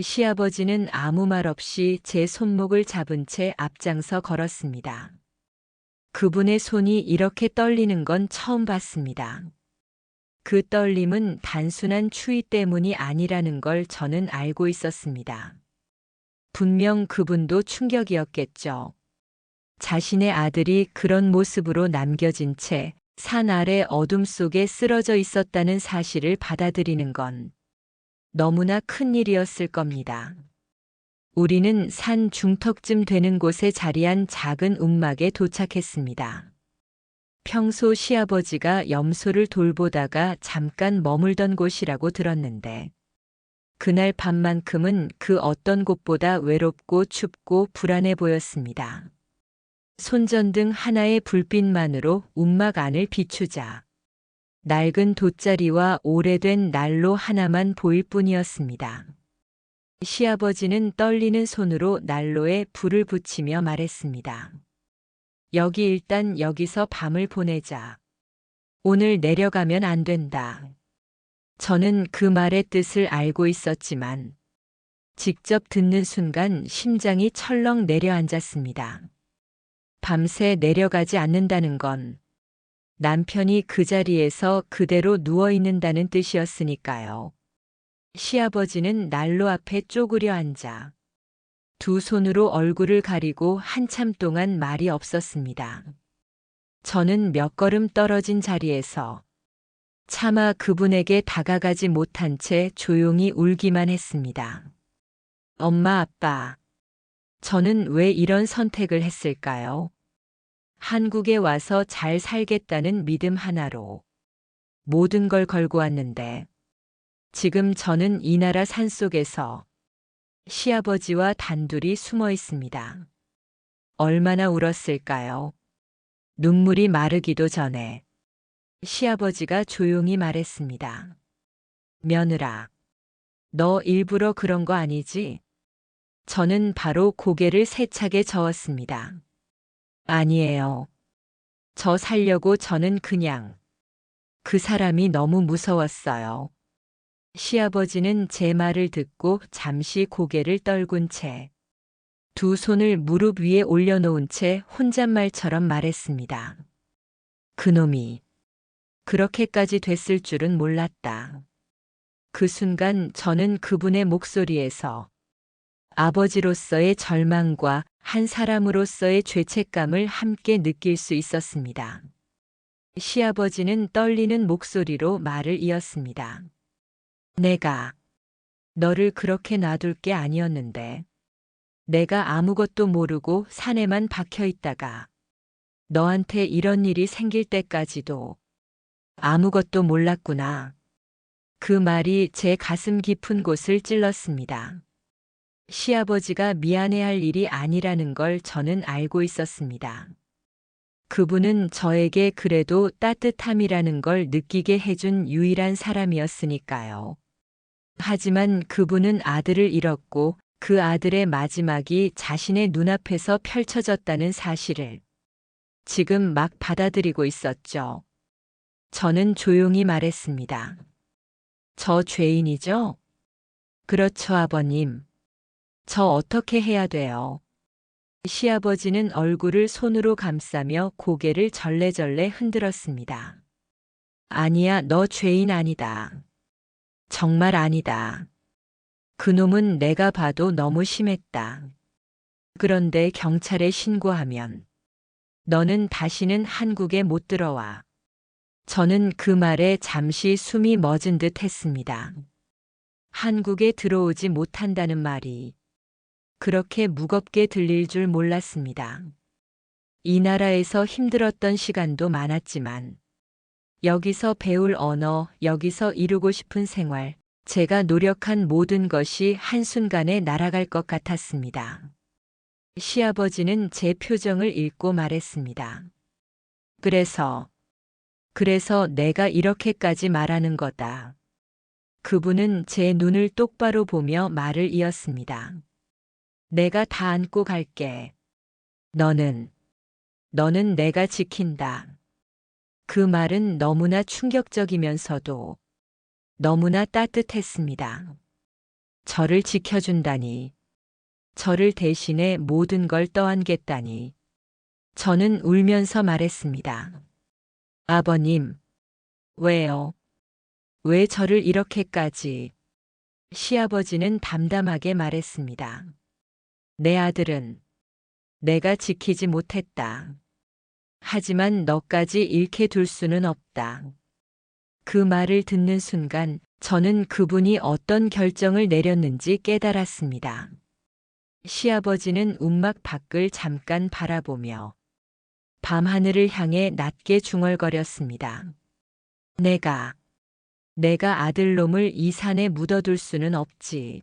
시아버지는 아무 말 없이 제 손목을 잡은 채 앞장서 걸었습니다. 그분의 손이 이렇게 떨리는 건 처음 봤습니다. 그 떨림은 단순한 추위 때문이 아니라는 걸 저는 알고 있었습니다. 분명 그분도 충격이었겠죠. 자신의 아들이 그런 모습으로 남겨진 채 산 아래 어둠 속에 쓰러져 있었다는 사실을 받아들이는 건 너무나 큰 일이었을 겁니다. 우리는 산 중턱쯤 되는 곳에 자리한 작은 움막에 도착했습니다. 평소 시아버지가 염소를 돌보다가 잠깐 머물던 곳이라고 들었는데 그날 밤만큼은 그 어떤 곳보다 외롭고 춥고 불안해 보였습니다. 손전등 하나의 불빛만으로 움막 안을 비추자 낡은 돗자리와 오래된 난로 하나만 보일 뿐이었습니다. 시아버지는 떨리는 손으로 난로에 불을 붙이며 말했습니다. 여기 일단 여기서 밤을 보내자. 오늘 내려가면 안 된다. 저는 그 말의 뜻을 알고 있었지만 직접 듣는 순간 심장이 철렁 내려앉았습니다. 밤새 내려가지 않는다는 건 남편이 그 자리에서 그대로 누워 있는다는 뜻이었으니까요. 시아버지는 난로 앞에 쪼그려 앉아 두 손으로 얼굴을 가리고 한참 동안 말이 없었습니다. 저는 몇 걸음 떨어진 자리에서 차마 그분에게 다가가지 못한 채 조용히 울기만 했습니다. 엄마, 아빠, 저는 왜 이런 선택을 했을까요? 한국에 와서 잘 살겠다는 믿음 하나로 모든 걸 걸고 왔는데 지금 저는 이 나라 산속에서 시아버지와 단둘이 숨어 있습니다. 얼마나 울었을까요? 눈물이 마르기도 전에 시아버지가 조용히 말했습니다. 며느라, 너 일부러 그런 거 아니지? 저는 바로 고개를 세차게 저었습니다. 아니에요. 저 살려고 저는 그냥 그 사람이 너무 무서웠어요. 시아버지는 제 말을 듣고 잠시 고개를 떨군 채 두 손을 무릎 위에 올려놓은 채 혼잣말처럼 말했습니다. 그놈이 그렇게까지 됐을 줄은 몰랐다. 그 순간 저는 그분의 목소리에서 아버지로서의 절망과 한 사람으로서의 죄책감을 함께 느낄 수 있었습니다. 시아버지는 떨리는 목소리로 말을 이었습니다. 내가 너를 그렇게 놔둘 게 아니었는데 내가 아무것도 모르고 산에만 박혀 있다가 너한테 이런 일이 생길 때까지도 아무것도 몰랐구나. 그 말이 제 가슴 깊은 곳을 찔렀습니다. 시아버지가 미안해할 일이 아니라는 걸 저는 알고 있었습니다. 그분은 저에게 그래도 따뜻함이라는 걸 느끼게 해준 유일한 사람이었으니까요. 하지만 그분은 아들을 잃었고 그 아들의 마지막이 자신의 눈앞에서 펼쳐졌다는 사실을 지금 막 받아들이고 있었죠. 저는 조용히 말했습니다. 저 죄인이죠? 그렇죠, 아버님. 저 어떻게 해야 돼요? 시아버지는 얼굴을 손으로 감싸며 고개를 절레절레 흔들었습니다. 아니야, 너 죄인 아니다. 정말 아니다. 그놈은 내가 봐도 너무 심했다. 그런데 경찰에 신고하면 너는 다시는 한국에 못 들어와. 저는 그 말에 잠시 숨이 멎은 듯 했습니다. 한국에 들어오지 못한다는 말이 그렇게 무겁게 들릴 줄 몰랐습니다. 이 나라에서 힘들었던 시간도 많았지만 여기서 배울 언어, 여기서 이루고 싶은 생활, 제가 노력한 모든 것이 한순간에 날아갈 것 같았습니다. 시아버지는 제 표정을 읽고 말했습니다. 그래서 내가 이렇게까지 말하는 거다. 그분은 제 눈을 똑바로 보며 말을 이었습니다. 내가 다 안고 갈게. 너는 내가 지킨다. 그 말은 너무나 충격적이면서도 너무나 따뜻했습니다. 저를 지켜준다니. 저를 대신해 모든 걸 떠안겠다니. 저는 울면서 말했습니다. 아버님, 왜요? 왜 저를 이렇게까지? 시아버지는 담담하게 말했습니다. 내 아들은 내가 지키지 못했다. 하지만 너까지 잃게 둘 수는 없다. 그 말을 듣는 순간 저는 그분이 어떤 결정을 내렸는지 깨달았습니다. 시아버지는 움막 밖을 잠깐 바라보며 밤하늘을 향해 낮게 중얼거렸습니다. 내가 아들놈을 이 산에 묻어둘 수는 없지.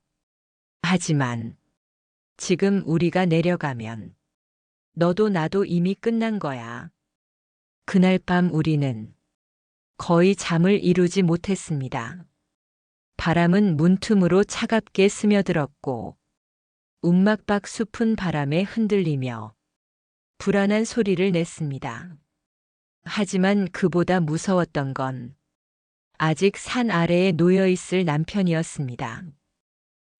하지만 지금 우리가 내려가면 너도 나도 이미 끝난 거야. 그날 밤 우리는 거의 잠을 이루지 못했습니다. 바람은 문틈으로 차갑게 스며들었고 움막박 숲은 바람에 흔들리며 불안한 소리를 냈습니다. 하지만 그보다 무서웠던 건 아직 산 아래에 놓여 있을 남편이었습니다.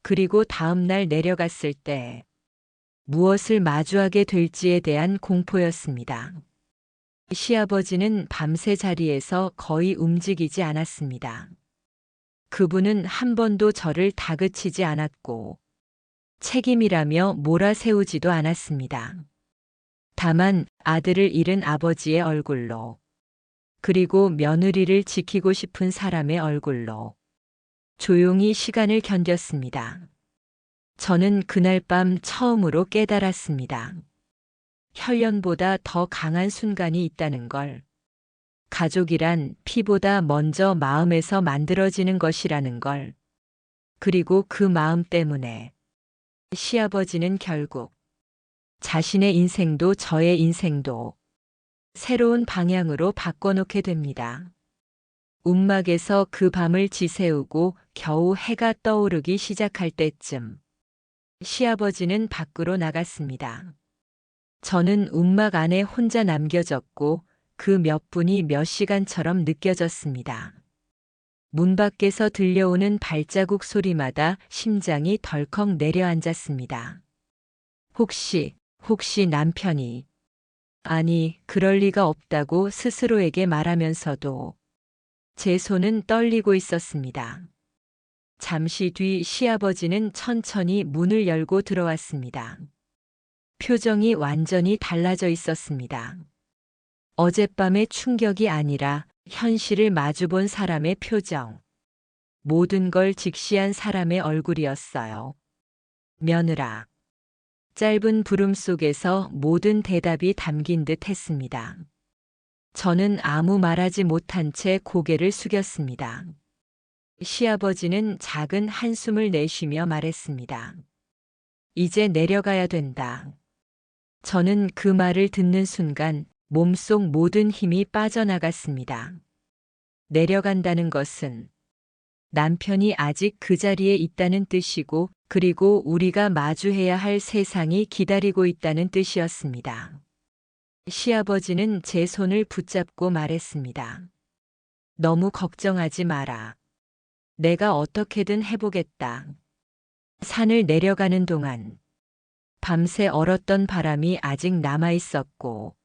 그리고 다음 날 내려갔을 때 무엇을 마주하게 될지에 대한 공포였습니다. 시아버지는 밤새 자리에서 거의 움직이지 않았습니다. 그분은 한 번도 저를 다그치지 않았고 책임이라며 몰아세우지도 않았습니다. 다만 아들을 잃은 아버지의 얼굴로, 그리고 며느리를 지키고 싶은 사람의 얼굴로 조용히 시간을 견뎠습니다. 저는 그날 밤 처음으로 깨달았습니다. 혈연보다 더 강한 순간이 있다는 걸. 가족이란 피보다 먼저 마음에서 만들어지는 것이라는 걸. 그리고 그 마음 때문에 시아버지는 결국 자신의 인생도 저의 인생도 새로운 방향으로 바꿔놓게 됩니다. 움막에서 그 밤을 지새우고 겨우 해가 떠오르기 시작할 때쯤 시아버지는 밖으로 나갔습니다. 저는 움막 안에 혼자 남겨졌고 그 몇 분이 몇 시간처럼 느껴졌습니다. 문 밖에서 들려오는 발자국 소리마다 심장이 덜컥 내려앉았습니다. 혹시 남편이, 아니, 그럴 리가 없다고 스스로에게 말하면서도 제 손은 떨리고 있었습니다. 잠시 뒤 시아버지는 천천히 문을 열고 들어왔습니다. 표정이 완전히 달라져 있었습니다. 어젯밤의 충격이 아니라 현실을 마주본 사람의 표정. 모든 걸 직시한 사람의 얼굴이었어요. 며느라. 짧은 부름 속에서 모든 대답이 담긴 듯 했습니다. 저는 아무 말하지 못한 채 고개를 숙였습니다. 시아버지는 작은 한숨을 내쉬며 말했습니다. 이제 내려가야 된다. 저는 그 말을 듣는 순간 몸속 모든 힘이 빠져나갔습니다. 내려간다는 것은 남편이 아직 그 자리에 있다는 뜻이고, 그리고 우리가 마주해야 할 세상이 기다리고 있다는 뜻이었습니다. 시아버지는 제 손을 붙잡고 말했습니다. 너무 걱정하지 마라. 내가 어떻게든 해보겠다. 산을 내려가는 동안 밤새 얼었던 바람이 아직 남아 있었고,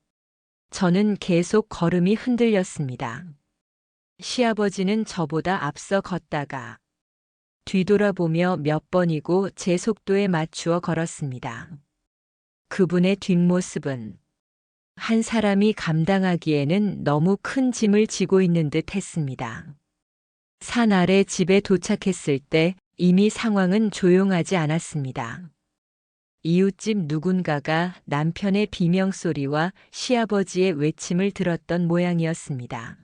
저는 계속 걸음이 흔들렸습니다. 시아버지는 저보다 앞서 걷다가 뒤돌아보며 몇 번이고 제 속도에 맞추어 걸었습니다. 그분의 뒷모습은 한 사람이 감당하기에는 너무 큰 짐을 지고 있는 듯 했습니다. 산 아래 집에 도착했을 때 이미 상황은 조용하지 않았습니다. 이웃집 누군가가 남편의 비명소리와 시아버지의 외침을 들었던 모양이었습니다.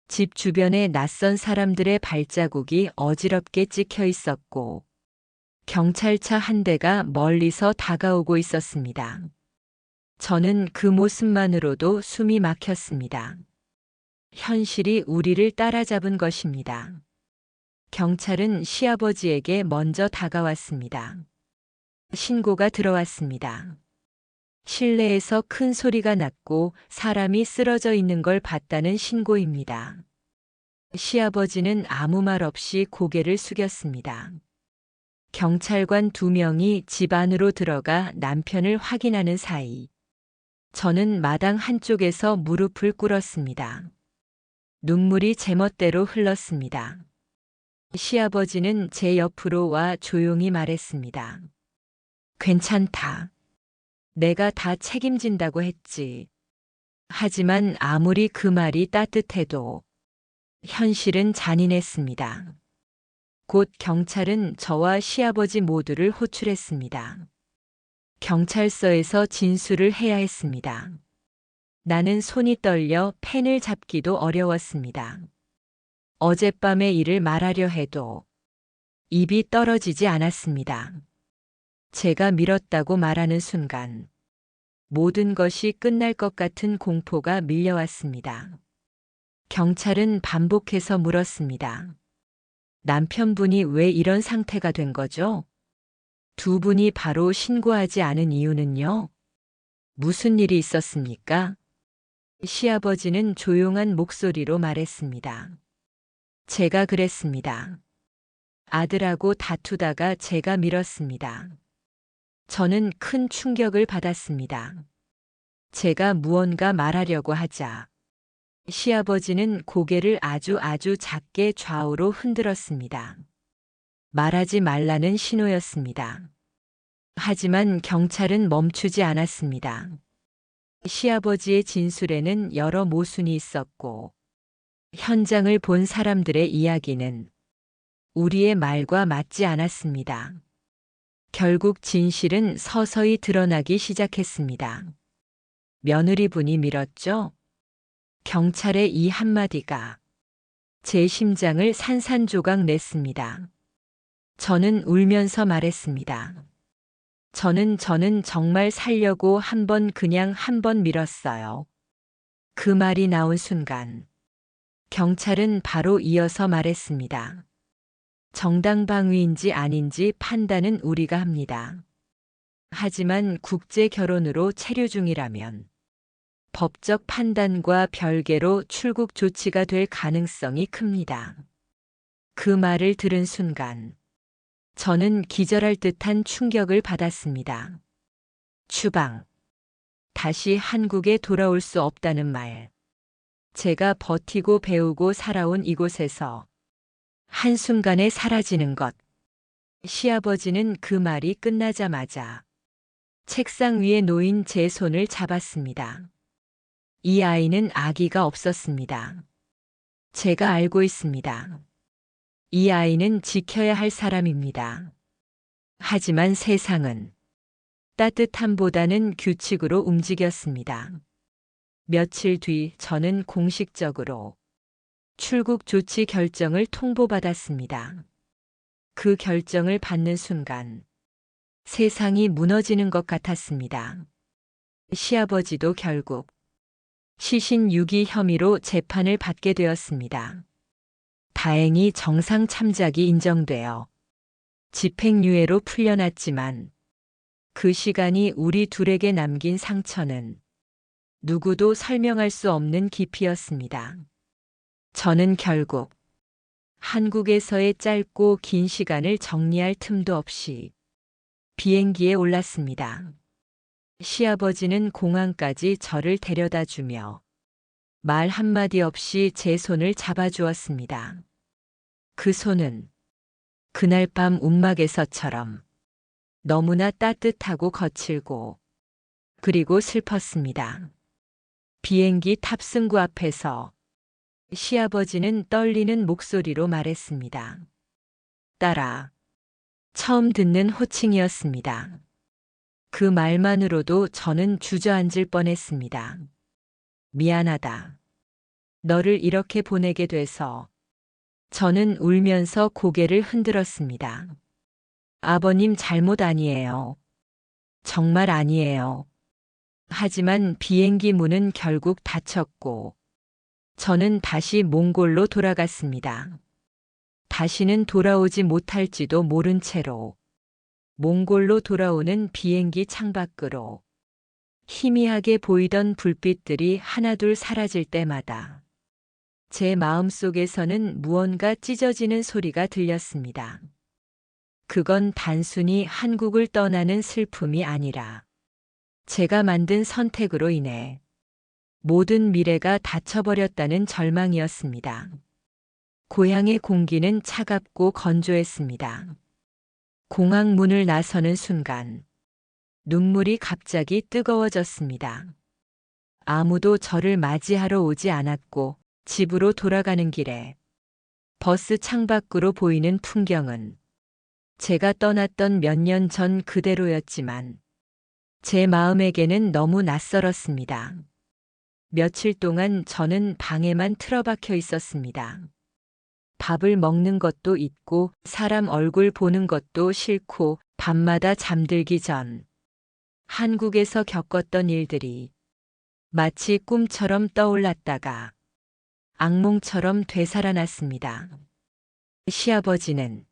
집 주변에 낯선 사람들의 발자국이 어지럽게 찍혀 있었고, 경찰차 한 대가 멀리서 다가오고 있었습니다. 저는 그 모습만으로도 숨이 막혔습니다. 현실이 우리를 따라잡은 것입니다. 경찰은 시아버지에게 먼저 다가왔습니다. 신고가 들어왔습니다. 실내에서 큰 소리가 났고 사람이 쓰러져 있는 걸 봤다는 신고입니다. 시아버지는 아무 말 없이 고개를 숙였습니다. 경찰관 2명이 집 안으로 들어가 남편을 확인하는 사이 저는 마당 한쪽에서 무릎을 꿇었습니다. 눈물이 제멋대로 흘렀습니다. 시아버지는 제 옆으로 와 조용히 말했습니다. 괜찮다. 내가 다 책임진다고 했지. 하지만 아무리 그 말이 따뜻해도 현실은 잔인했습니다. 곧 경찰은 저와 시아버지 모두를 호출했습니다. 경찰서에서 진술을 해야 했습니다. 나는 손이 떨려 펜을 잡기도 어려웠습니다. 어젯밤의 일을 말하려 해도 입이 떨어지지 않았습니다. 제가 밀었다고 말하는 순간 모든 것이 끝날 것 같은 공포가 밀려왔습니다. 경찰은 반복해서 물었습니다. 남편분이 왜 이런 상태가 된 거죠? 두 분이 바로 신고하지 않은 이유는요? 무슨 일이 있었습니까? 시아버지는 조용한 목소리로 말했습니다. 제가 그랬습니다. 아들하고 다투다가 제가 밀었습니다. 저는 큰 충격을 받았습니다. 제가 무언가 말하려고 하자 시아버지는 고개를 아주 작게 좌우로 흔들었습니다. 말하지 말라는 신호였습니다. 하지만 경찰은 멈추지 않았습니다. 시아버지의 진술에는 여러 모순이 있었고, 현장을 본 사람들의 이야기는 우리의 말과 맞지 않았습니다. 결국 진실은 서서히 드러나기 시작했습니다. 며느리분이 밀었죠? 경찰의 이 한마디가 제 심장을 산산조각 냈습니다. 저는 울면서 말했습니다. 저는 정말 살려고 그냥 한 번 밀었어요. 그 말이 나온 순간 경찰은 바로 이어서 말했습니다. 정당방위인지 아닌지 판단은 우리가 합니다. 하지만 국제 결혼으로 체류 중이라면 법적 판단과 별개로 출국 조치가 될 가능성이 큽니다. 그 말을 들은 순간 저는 기절할 듯한 충격을 받았습니다. 추방. 다시 한국에 돌아올 수 없다는 말. 제가 버티고 배우고 살아온 이곳에서 한순간에 사라지는 것. 시아버지는 그 말이 끝나자마자 책상 위에 놓인 제 손을 잡았습니다. 이 아이는 아기가 없었습니다. 제가 알고 있습니다. 이 아이는 지켜야 할 사람입니다. 하지만 세상은 따뜻함보다는 규칙으로 움직였습니다. 며칠 뒤 저는 공식적으로 출국 조치 결정을 통보받았습니다. 그 결정을 받는 순간 세상이 무너지는 것 같았습니다. 시아버지도 결국 시신 유기 혐의로 재판을 받게 되었습니다. 다행히 정상 참작이 인정되어 집행유예로 풀려났지만 그 시간이 우리 둘에게 남긴 상처는 누구도 설명할 수 없는 깊이였습니다. 저는 결국 한국에서의 짧고 긴 시간을 정리할 틈도 없이 비행기에 올랐습니다. 시아버지는 공항까지 저를 데려다 주며 말 한마디 없이 제 손을 잡아주었습니다. 그 손은 그날 밤 움막에서처럼 너무나 따뜻하고 거칠고 그리고 슬펐습니다. 비행기 탑승구 앞에서 시아버지는 떨리는 목소리로 말했습니다. 딸아. 처음 듣는 호칭이었습니다. 그 말만으로도 저는 주저앉을 뻔했습니다. 미안하다. 너를 이렇게 보내게 돼서. 저는 울면서 고개를 흔들었습니다. 아버님 잘못 아니에요. 정말 아니에요. 하지만 비행기 문은 결국 닫혔고 저는 다시 몽골로 돌아갔습니다. 다시는 돌아오지 못할지도 모른 채로 몽골로 돌아오는 비행기 창밖으로 희미하게 보이던 불빛들이 하나둘 사라질 때마다 제 마음속에서는 무언가 찢어지는 소리가 들렸습니다. 그건 단순히 한국을 떠나는 슬픔이 아니라 제가 만든 선택으로 인해 모든 미래가 닫혀버렸다는 절망이었습니다. 고향의 공기는 차갑고 건조했습니다. 공항 문을 나서는 순간 눈물이 갑자기 뜨거워졌습니다. 아무도 저를 맞이하러 오지 않았고 집으로 돌아가는 길에 버스 창밖으로 보이는 풍경은 제가 떠났던 몇 년 전 그대로였지만 제 마음에게는 너무 낯설었습니다. 며칠 동안 저는 방에만 틀어박혀 있었습니다. 밥을 먹는 것도 잊고 사람 얼굴 보는 것도 싫고 밤마다 잠들기 전 한국에서 겪었던 일들이 마치 꿈처럼 떠올랐다가 악몽처럼 되살아났습니다. 시아버지는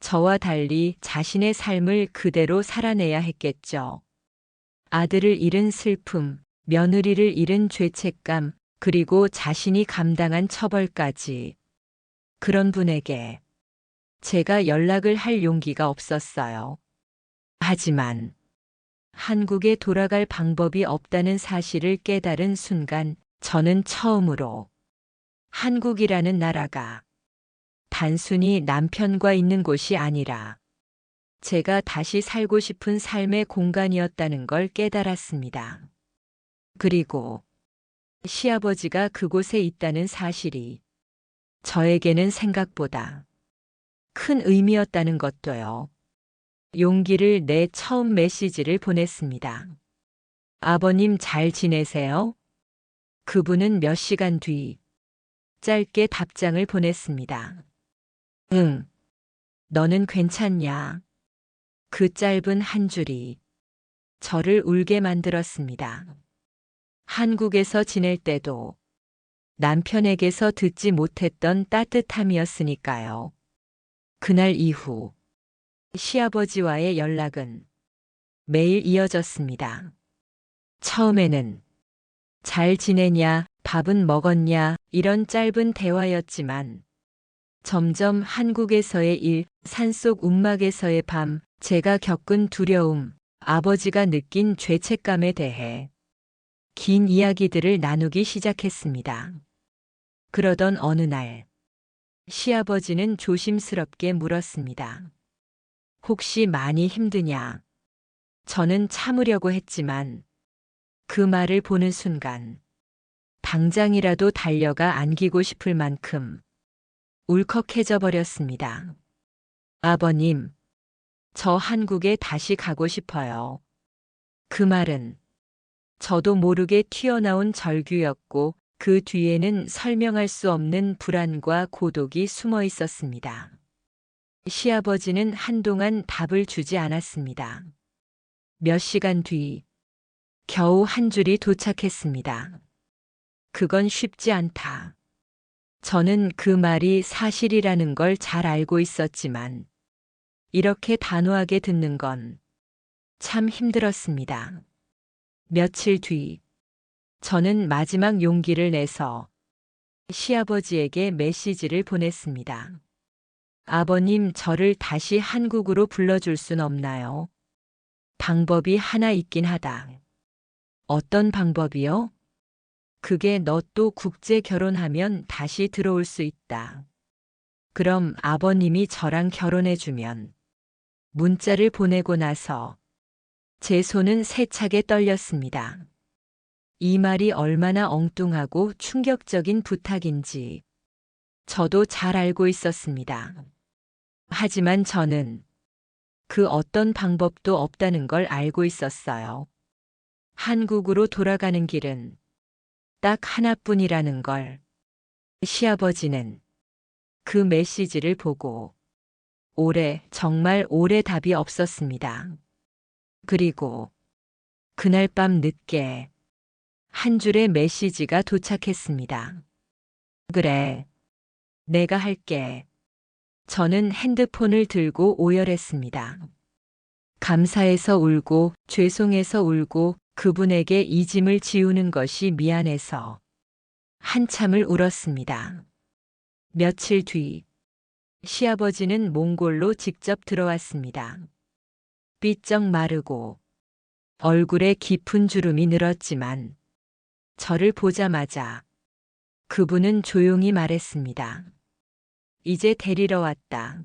저와 달리 자신의 삶을 그대로 살아내야 했겠죠. 아들을 잃은 슬픔, 며느리를 잃은 죄책감, 그리고 자신이 감당한 처벌까지. 그런 분에게 제가 연락을 할 용기가 없었어요. 하지만 한국에 돌아갈 방법이 없다는 사실을 깨달은 순간 저는 처음으로 한국이라는 나라가 단순히 남편과 있는 곳이 아니라 제가 다시 살고 싶은 삶의 공간이었다는 걸 깨달았습니다. 그리고 시아버지가 그곳에 있다는 사실이 저에게는 생각보다 큰 의미였다는 것도요. 용기를 내 처음 메시지를 보냈습니다. 아버님 잘 지내세요? 그분은 몇 시간 뒤 짧게 답장을 보냈습니다. 응, 너는 괜찮냐? 그 짧은 한 줄이 저를 울게 만들었습니다. 한국에서 지낼 때도 남편에게서 듣지 못했던 따뜻함이었으니까요. 그날 이후 시아버지와의 연락은 매일 이어졌습니다. 처음에는 잘 지내냐, 밥은 먹었냐, 이런 짧은 대화였지만 점점 한국에서의 일, 산속 움막에서의 밤, 제가 겪은 두려움, 아버지가 느낀 죄책감에 대해 긴 이야기들을 나누기 시작했습니다. 그러던 어느 날, 시아버지는 조심스럽게 물었습니다. 혹시 많이 힘드냐? 저는 참으려고 했지만 그 말을 보는 순간 당장이라도 달려가 안기고 싶을 만큼 울컥해져 버렸습니다. 아버님, 저 한국에 다시 가고 싶어요. 그 말은 저도 모르게 튀어나온 절규였고 그 뒤에는 설명할 수 없는 불안과 고독이 숨어 있었습니다. 시아버지는 한동안 답을 주지 않았습니다. 몇 시간 뒤 겨우 한 줄이 도착했습니다. 그건 쉽지 않다. 저는 그 말이 사실이라는 걸 잘 알고 있었지만 이렇게 단호하게 듣는 건 참 힘들었습니다. 며칠 뒤 저는 마지막 용기를 내서 시아버지에게 메시지를 보냈습니다. 아버님, 저를 다시 한국으로 불러줄 순 없나요? 방법이 하나 있긴 하다. 어떤 방법이요? 그게 너 또 국제 결혼하면 다시 들어올 수 있다. 그럼 아버님이 저랑 결혼해주면 문자를 보내고 나서 제 손은 세차게 떨렸습니다. 이 말이 얼마나 엉뚱하고 충격적인 부탁인지 저도 잘 알고 있었습니다. 하지만 저는 그 어떤 방법도 없다는 걸 알고 있었어요. 한국으로 돌아가는 길은 딱 하나뿐이라는 걸. 시아버지는 그 메시지를 보고 정말 오래 답이 없었습니다. 그리고 그날 밤 늦게 한 줄의 메시지가 도착했습니다. 그래, 내가 할게. 저는 핸드폰을 들고 오열했습니다. 감사해서 울고, 죄송해서 울고, 그분에게 이 짐을 지우는 것이 미안해서 한참을 울었습니다. 며칠 뒤 시아버지는 몽골로 직접 들어왔습니다. 삐쩍 마르고 얼굴에 깊은 주름이 늘었지만 저를 보자마자 그분은 조용히 말했습니다. 이제 데리러 왔다.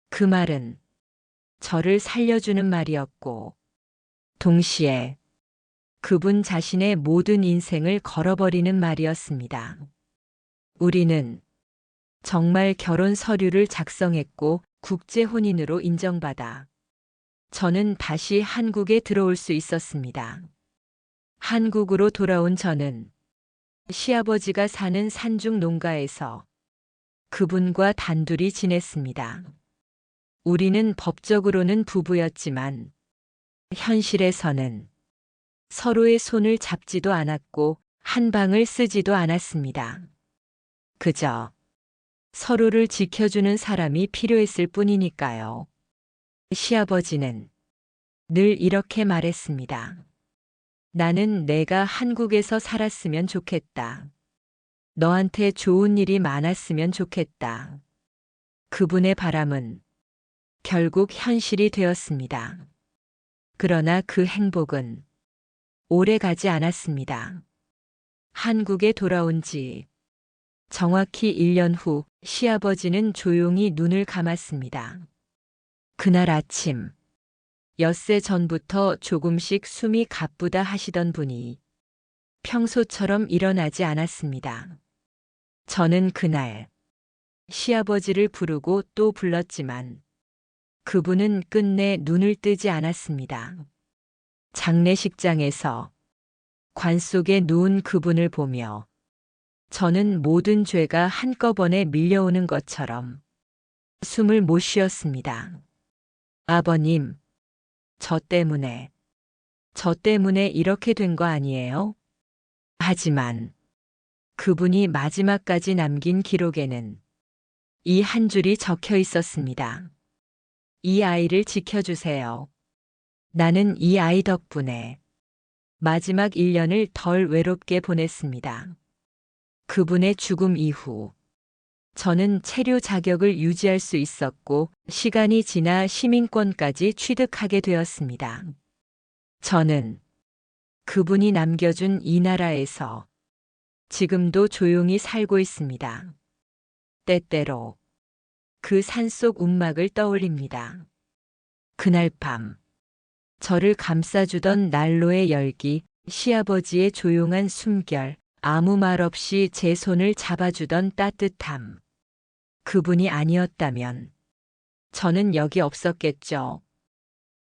그 말은 저를 살려주는 말이었고 동시에 그분 자신의 모든 인생을 걸어버리는 말이었습니다. 우리는 정말 결혼 서류를 작성했고 국제 혼인으로 인정받아 저는 다시 한국에 들어올 수 있었습니다. 한국으로 돌아온 저는 시아버지가 사는 산중 농가에서 그분과 단둘이 지냈습니다. 우리는 법적으로는 부부였지만 현실에서는 서로의 손을 잡지도 않았고 한 방을 쓰지도 않았습니다. 그저 서로를 지켜주는 사람이 필요했을 뿐이니까요. 시아버지는 늘 이렇게 말했습니다. 나는 내가 한국에서 살았으면 좋겠다. 너한테 좋은 일이 많았으면 좋겠다. 그분의 바람은 결국 현실이 되었습니다. 그러나 그 행복은 오래 가지 않았습니다. 한국에 돌아온 지 정확히 1년 후 시아버지는 조용히 눈을 감았습니다. 그날 아침, 엿새 전부터 조금씩 숨이 가쁘다 하시던 분이 평소처럼 일어나지 않았습니다. 저는 그날 시아버지를 부르고 또 불렀지만 그분은 끝내 눈을 뜨지 않았습니다. 장례식장에서 관 속에 누운 그분을 보며 저는 모든 죄가 한꺼번에 밀려오는 것처럼 숨을 못 쉬었습니다. 아버님, 저 때문에 이렇게 된 거 아니에요? 하지만 그분이 마지막까지 남긴 기록에는 이 한 줄이 적혀 있었습니다. 이 아이를 지켜주세요. 나는 이 아이 덕분에 마지막 1년을 덜 외롭게 보냈습니다. 그분의 죽음 이후 저는 체류 자격을 유지할 수 있었고 시간이 지나 시민권까지 취득하게 되었습니다. 저는 그분이 남겨준 이 나라에서 지금도 조용히 살고 있습니다. 때때로 그 산속 움막을 떠올립니다. 그날 밤 저를 감싸주던 난로의 열기, 시아버지의 조용한 숨결, 아무 말 없이 제 손을 잡아주던 따뜻함. 그분이 아니었다면 저는 여기 없었겠죠.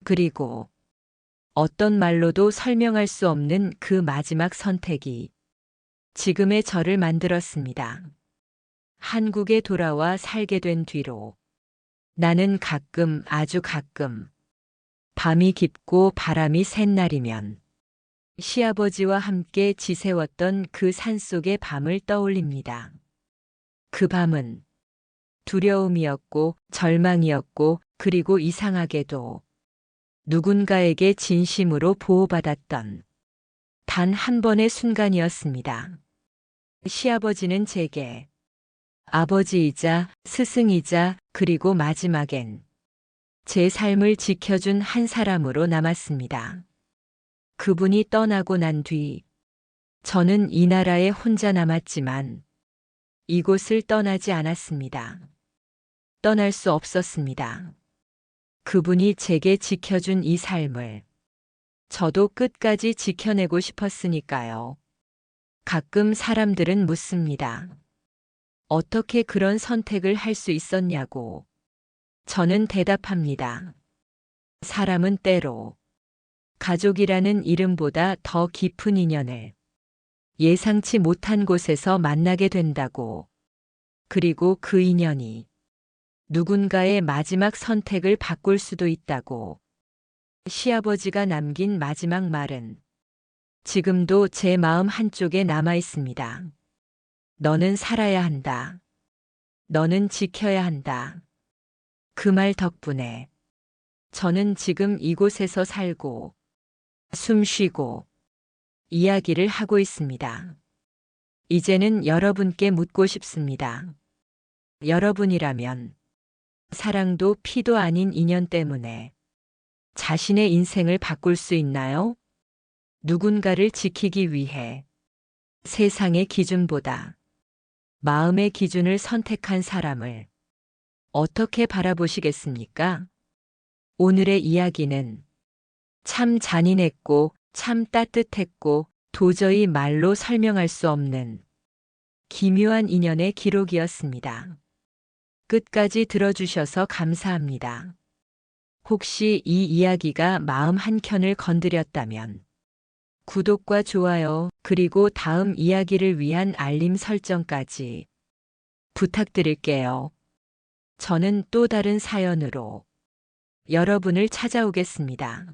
그리고 어떤 말로도 설명할 수 없는 그 마지막 선택이 지금의 저를 만들었습니다. 한국에 돌아와 살게 된 뒤로 나는 가끔, 아주 가끔, 밤이 깊고 바람이 센 날이면 시아버지와 함께 지새웠던 그 산속의 밤을 떠올립니다. 그 밤은 두려움이었고 절망이었고 그리고 이상하게도 누군가에게 진심으로 보호받았던 단 한 번의 순간이었습니다. 시아버지는 제게 아버지이자 스승이자 그리고 마지막엔 제 삶을 지켜준 한 사람으로 남았습니다. 그분이 떠나고 난 뒤 저는 이 나라에 혼자 남았지만 이곳을 떠나지 않았습니다. 떠날 수 없었습니다. 그분이 제게 지켜준 이 삶을 저도 끝까지 지켜내고 싶었으니까요. 가끔 사람들은 묻습니다. 어떻게 그런 선택을 할 수 있었냐고. 저는 대답합니다. 사람은 때로 가족이라는 이름보다 더 깊은 인연을 예상치 못한 곳에서 만나게 된다고. 그리고 그 인연이 누군가의 마지막 선택을 바꿀 수도 있다고. 시아버지가 남긴 마지막 말은 지금도 제 마음 한쪽에 남아 있습니다. 너는 살아야 한다. 너는 지켜야 한다. 그 말 덕분에 저는 지금 이곳에서 살고 숨 쉬고 이야기를 하고 있습니다. 이제는 여러분께 묻고 싶습니다. 여러분이라면 사랑도 피도 아닌 인연 때문에 자신의 인생을 바꿀 수 있나요? 누군가를 지키기 위해 세상의 기준보다 마음의 기준을 선택한 사람을 어떻게 바라보시겠습니까? 오늘의 이야기는 참 잔인했고 참 따뜻했고 도저히 말로 설명할 수 없는 기묘한 인연의 기록이었습니다. 끝까지 들어주셔서 감사합니다. 혹시 이 이야기가 마음 한켠을 건드렸다면 구독과 좋아요 그리고 다음 이야기를 위한 알림 설정까지 부탁드릴게요. 저는 또 다른 사연으로 여러분을 찾아오겠습니다.